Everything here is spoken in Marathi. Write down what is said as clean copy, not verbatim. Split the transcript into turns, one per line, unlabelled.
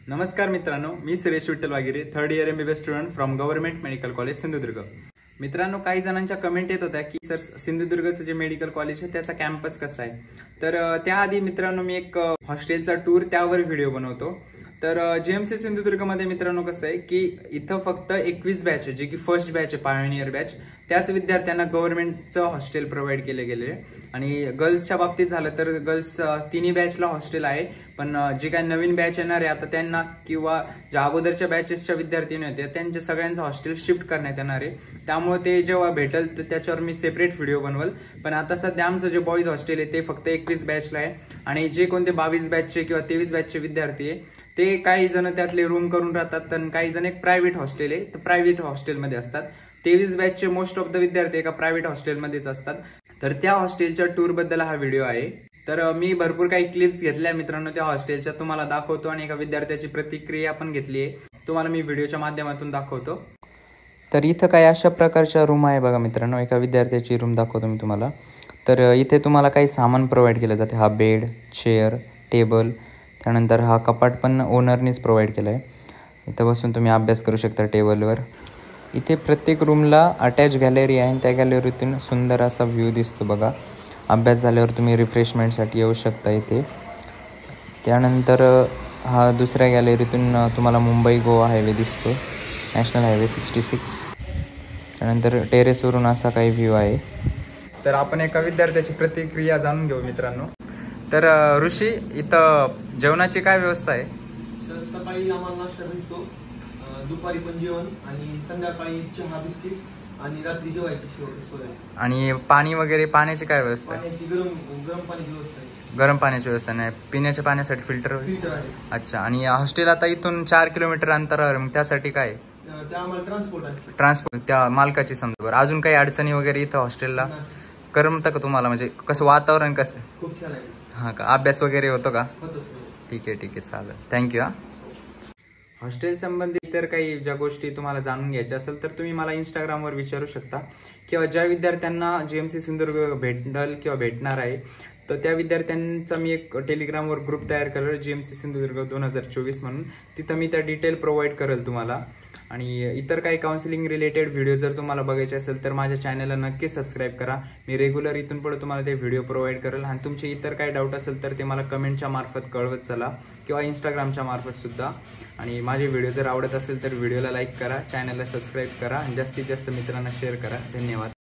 नमस्कार मित्रांनो, मी Suresh Vitthal Wagire, third year MBBS student from government medical college Sindhudurg. मित्रांनो, काही जणांच्या कमेंट येत होत्या की सर सिंधुदुर्गचं जे मेडिकल कॉलेज आहे त्याचा कॅम्पस कसा आहे। तर त्याआधी मित्रांनो मी एक हॉस्टेलचा टूर त्यावर व्हिडिओ बनवतो। तर JMC सिंधुदुर्गमध्ये मित्रांनो कसं आहे की इथं फक्त 21 बॅच आहे, जी की फर्स्ट बॅच आहे, पायोनियर बॅच। त्याच विद्यार्थ्यांना गव्हर्नमेंटचं हॉस्टेल प्रोव्हाइड केले गेले आणि गर्ल्सच्या बाबतीत झालं तर गर्ल्स तिन्ही बॅचला हॉस्टेल आहे, पण जे काही नवीन बॅच येणार आहे आता त्यांना किंवा ज्या अगोदरच्या बॅचेसच्या विद्यार्थी होते त्यांच्या सगळ्यांचं हॉस्टेल शिफ्ट करण्यात येणार आहे। त्यामुळे ते जेव्हा भेटेल तर त्याच्यावर मी सेपरेट व्हिडिओ बनवल। पण आता सध्या आमचं जे बॉईज हॉस्टेल आहे ते फक्त 21 बॅचला आहे आणि जे कोणते 22 बॅचचे किंवा 23 बॅचचे विद्यार्थी आहे ते काही जण त्यातले रूम करून राहतात, तर काही जण एक प्रायव्हेट हॉस्टेल आहे तर प्रायव्हेट हॉस्टेलमध्ये असतात। 23 बॅचचे मोस्ट ऑफ द विद्यार्थी एका प्रायव्हेट हॉस्टेलमध्येच असतात। तर त्या हॉस्टेलच्या टूर बद्दल हा व्हिडिओ आहे। तर मी भरपूर काही क्लिप्स घेतल्या मित्रांनो त्या हॉस्टेलच्या, तुम्हाला दाखवतो आणि एका विद्यार्थ्याची प्रतिक्रिया पण घेतली आहे, तुम्हाला मी व्हिडिओच्या माध्यमातून दाखवतो। तर इथं काही अशा प्रकारच्या रूम आहे बघा मित्रांनो, एका विद्यार्थ्याची रूम दाखवतो मी तुम्हाला। तर इथे तुम्हाला काही सामान प्रोव्हाइड केलं जाते, हा बेड, चेअर, टेबल, त्यानंतर हा कपाट पण ओनरनीच प्रोव्हाइड केला आहे। इथं बसून तुम्ही अभ्यास करू शकता टेबलवर। इथे प्रत्येक रूमला अटॅच गॅलरी आहे आणि त्या गॅलरीतून सुंदर असा व्ह्यू दिसतो बघा। अभ्यास झाल्यावर तुम्ही रिफ्रेशमेंटसाठी येऊ शकता इथे। त्यानंतर हा दुसऱ्या गॅलरीतून तुम्हाला मुंबई गोवा हायवे दिसतो, नॅशनल हायवे 66। त्यानंतर टेरेसवरून असा काही व्ह्यू आहे। तर आपण एका विद्यार्थ्याची प्रतिक्रिया जाणून घेऊ मित्रांनो। तर ऋषी, इथं जेवणाची काय व्यवस्था आहे?
सकाळी आम्हाला नाश्ता भेटतो, दुपारी पण जेवण आणि संध्याकाळी चहा बिस्किट आणि रात्री जेवायची सोय आहे।
आणि पाणी वगैरे, पाण्याची काय व्यवस्था आहे?
पाण्याची गरम पाण्याची व्यवस्था आहे।
गरम पाण्याची व्यवस्था नाही, पिण्याच्या पाण्यासाठी फिल्टर
आहे।
अच्छा, आणि हॉस्टेल आता इथून 4 किलोमीटर अंतरावर, मग त्यासाठी काय?
त्या आम्हाला ट्रान्सपोर्ट आहे।
ट्रान्सपोर्ट त्या मालकाची समजा। बरं, अजून काही अडचणी वगैरे इथं हॉस्टेलला करमतं का तुम्हाला? म्हणजे कसं वातावरण कसं?
खूप छान आहे।
हां का, अभ्यास वगैरे होतो का?
होतं।
ठीक आहे चालेल, थँक्यू। हॉस्टेल संबंधित तर काही ज्या गोष्टी तुम्हाला जाणून घ्यायच्या असेल तर तुम्ही मला इंस्टाग्रामवर विचारू शकता, किंवा ज्या विद्यार्थ्यांना JMC सिंधुदुर्ग भेटल किंवा भेटणार आहे तर त्या विद्यार्थ्यांचा मी एक टेलिग्रामवर ग्रुप तयार करेल, JMC सिंधुदुर्ग 2024 म्हणून। तिथं मी त्या डिटेल प्रोव्हाइड करेल तुम्हाला। आणि इतर काही काउन्सिलिंग रिलेटेड व्हिडिओ जर तुम्हाला बघायचे असेल तर माझ्या चॅनलला नक्की सबस्क्राईब करा। मी रेग्युलर इथून पुढे तुम्हाला ते व्हिडिओ प्रोव्हाइड करेल आणि तुमचे इतर काही डाऊट असेल तर ते मला कमेंटच्या मार्फत कळवत चला, किंवा इंस्टाग्रामच्या मार्फत सुद्धा। आणि माझे व्हिडिओ जर आवडत असेल तर व्हिडिओला लाईक करा, चॅनलला सबस्क्राईब करा आणि जास्तीत जास्त मित्रांना शेअर करा। धन्यवाद।